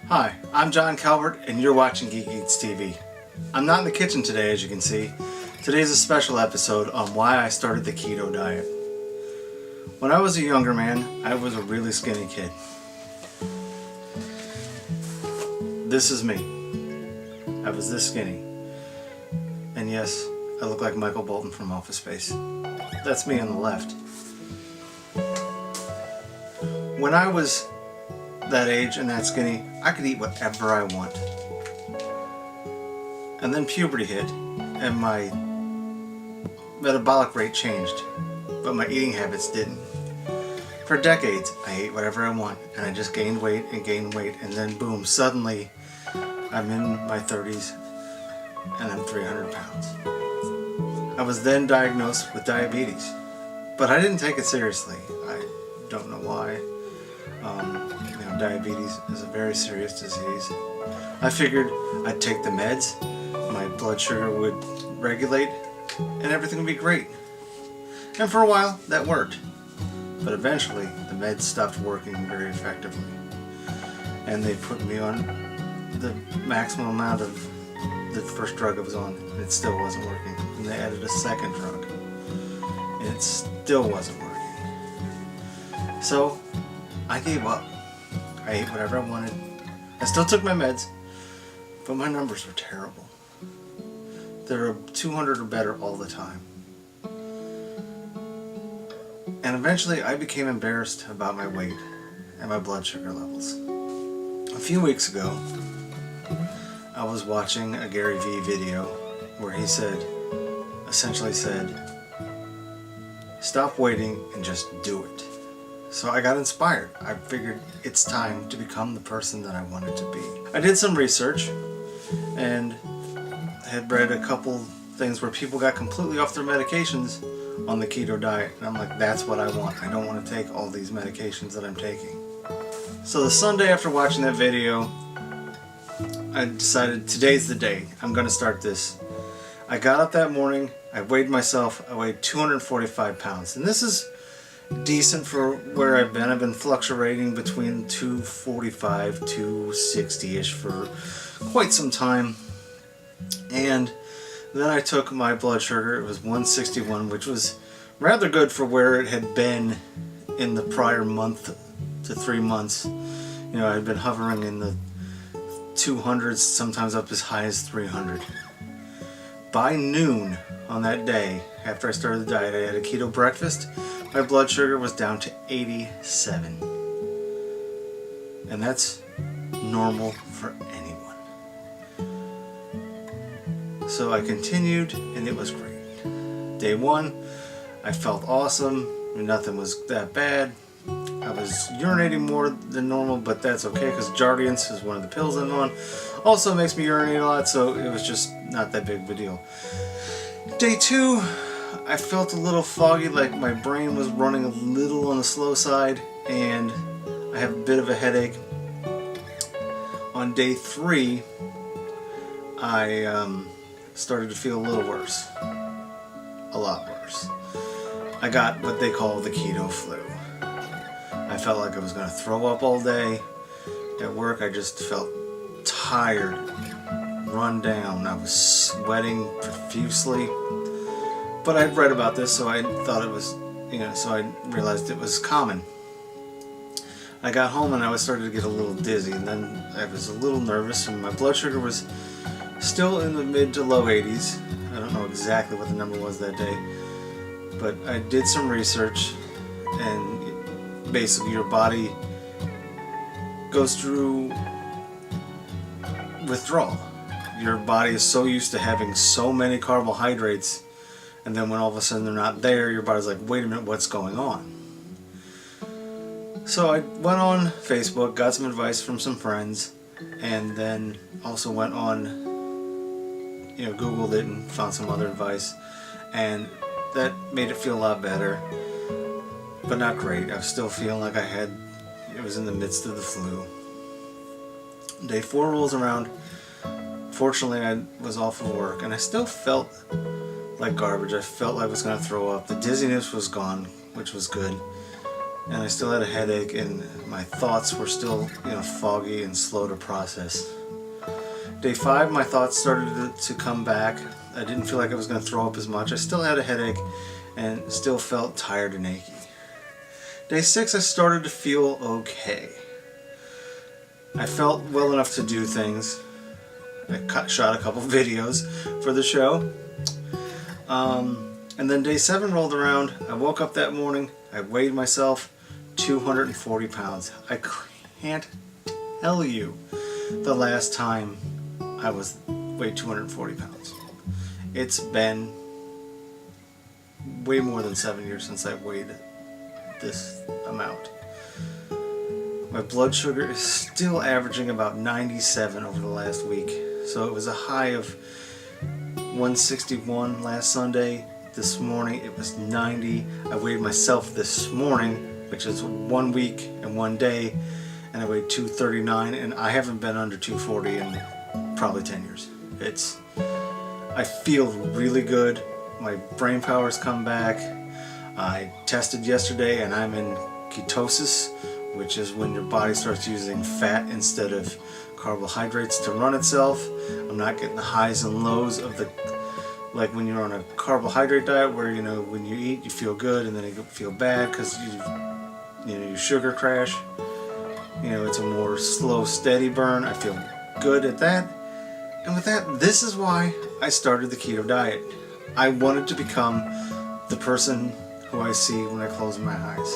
Hi, I'm John Calvert and you're watching Geek Eats TV. I'm not in the kitchen today, as you can see. Today's a special episode on why I started the keto diet. When I was a younger man, I was a really skinny kid. This is me. I was this skinny. And yes, I look like Michael Bolton from Office Space. That's me on the left. When I was that age and that skinny, I could eat whatever I want. And then puberty hit and my metabolic rate changed, but my eating habits didn't. For decades, I ate whatever I want and I just gained weight, and then boom, suddenly I'm in my 30s and I'm 300 pounds. I was then diagnosed with diabetes, but I didn't take it seriously. I don't know why. Diabetes is a very serious disease. I figured I'd take the meds, my blood sugar would regulate, and everything would be great. And for a while, that worked. But eventually, the meds stopped working very effectively. And they put me on the maximum amount of the first drug I was on, and it still wasn't working. And they added a second drug, and it still wasn't working. So, I gave up. I ate whatever I wanted. I still took my meds, but my numbers were terrible. They were 200 or better all the time. And eventually I became embarrassed about my weight and my blood sugar levels. A few weeks ago, I was watching a Gary Vee video where he essentially said, stop waiting and just do it. So I got inspired. I figured it's time to become the person that I wanted to be. I did some research and had read a couple things where people got completely off their medications on the keto diet. And I'm like, that's what I want. I don't want to take all these medications that I'm taking. So the Sunday after watching that video, I decided today's the day. I'm going to start this. I got up that morning. I weighed myself. I weighed 245 pounds. And this is decent for where I've been. I've been fluctuating between 245 to 60-ish for quite some time. And then I took my blood sugar. It was 161, which was rather good for where it had been in the prior month to 3 months. You know, I had been hovering in the 200s, sometimes up as high as 300. By noon on that day, after I started the diet, I had a keto breakfast. My blood sugar was down to 87. And that's normal for anyone. So I continued and it was great. Day one, I felt awesome. Nothing was that bad. I was urinating more than normal, but that's okay because Jardiance is one of the pills I'm on. Also makes me urinate a lot, so it was just not that big of a deal. Day two, I felt a little foggy, like my brain was running a little on the slow side, and I have a bit of a headache. On day three, I started to feel a little worse. A lot worse. I got what they call the keto flu. I felt like I was going to throw up all day. At work, I just felt tired, run down. I was sweating profusely. But I'd read about this, so I thought it was, so I realized it was common. I got home and I started to get a little dizzy, and then I was a little nervous, and my blood sugar was still in the mid to low 80s. I don't know exactly what the number was that day, but I did some research, and basically your body goes through withdrawal. Your body is so used to having so many carbohydrates, and then when all of a sudden they're not there, your body's like, wait a minute, what's going on? So I went on Facebook, got some advice from some friends, and then also went on, Googled it and found some other advice. And that made it feel a lot better, but not great. I was still feeling like it was in the midst of the flu. Day 4 rolls around. Fortunately, I was off of work, and I still felt like garbage. I felt like I was going to throw up. The dizziness was gone, which was good. and I still had a headache, and my thoughts were still, foggy and slow to process. Day 5, my thoughts started to come back. I didn't feel like I was going to throw up as much. I still had a headache and still felt tired and achy. Day 6, I started to feel okay. I felt well enough to do things. I shot a couple videos for the show. And then day 7 rolled around. I woke up that morning. I weighed myself 240 pounds. I can't tell you the last time I weighed 240 pounds. It's been way more than 7 years since I weighed this amount. My blood sugar is still averaging about 97 over the last week. So it was a high of 161 last Sunday. This morning it was 90. I weighed myself this morning, which is 1 week and 1 day, and I weighed 239, and I haven't been under 240 in probably 10 years. I feel really good. My brain power's come back. I tested yesterday and I'm in ketosis, which is when your body starts using fat instead of carbohydrates to run itself. I'm not getting the highs and lows of like when you're on a carbohydrate diet where, when you eat you feel good and then you feel bad because you sugar crash. It's a more slow, steady burn. I feel good at that. And with that, this is why I started the keto diet. I wanted to become the person who I see when I close my eyes.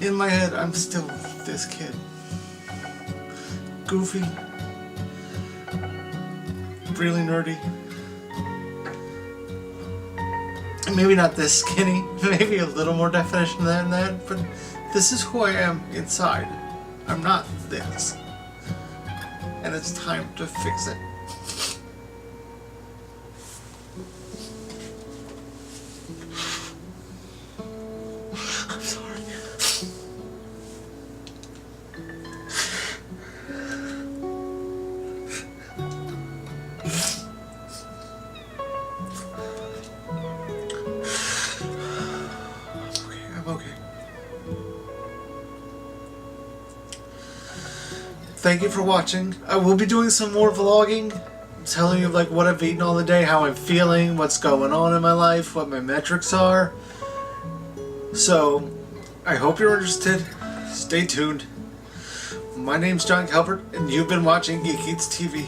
In my head, I'm still this kid. Goofy. Really nerdy. And maybe not this skinny, maybe a little more definition than that, but this is who I am inside. I'm not this. And it's time to fix it. I'm sorry. I'm okay. Thank you for watching. I will be doing some more vlogging, telling you what I've eaten all the day, how I'm feeling, what's going on in my life, what my metrics are. So, I hope you're interested. Stay tuned. My name's John Calvert, and you've been watching Geek Eats TV.